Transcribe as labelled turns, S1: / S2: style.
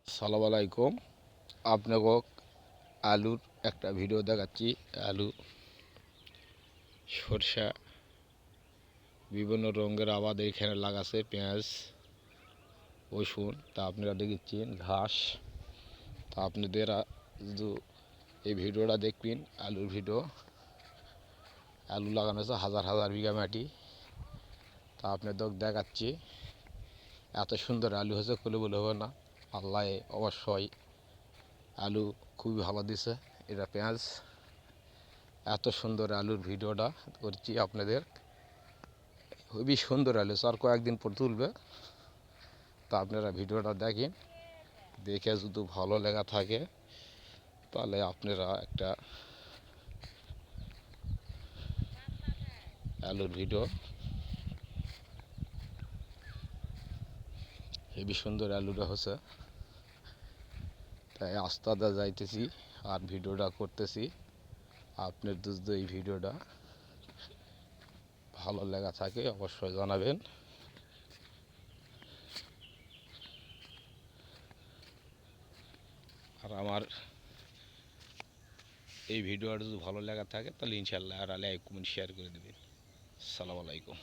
S1: সালাম আলাইকুম। আপনাকে আলুর একটা ভিডিও দেখাচ্ছি। আলু, সরষা, বিভিন্ন রঙের আবাদ এখানে লাগাছে, পেঁয়াজ, রসুন। তা আপনারা দেখছেন ঘাস। তা আপনাদের যদি এই ভিডিওটা দেখবেন, আলুর ভিডিও। আলু লাগানো হয়েছে হাজার হাজার বিঘা মাটি। তা আপনাদের দেখাচ্ছি, এত সুন্দর আলু হয়েছে বলে হবে না। আল্লাহ অবশ্যই আলু খুবই ভালো দিছে। এটা পেঁয়াজ। এত সুন্দর আলুর ভিডিওটা করছি আপনাদের। খুবই সুন্দর আলু, আর কয়েকদিন পর তুলবে। তা আপনারা ভিডিওটা দেখেন, দেখে যদি ভালো লেগে থাকে তাহলে আপনারা একটা আলুর ভিডিও। হেবি সুন্দর আলুটা হচ্ছে। তাই আস্তে আস্তে যাইতেছি আর ভিডিওটা করতেছি। আপনার যদি এই ভিডিওটা ভালো লেগে থাকে অবশ্যই জানাবেন। আর আমার এই ভিডিওটা যদি ভালো লেগে থাকে তাহলে ইনশাল্লাহ আর লাইক কমেন্ট শেয়ার করে দেবেন। আসসালামু আলাইকুম।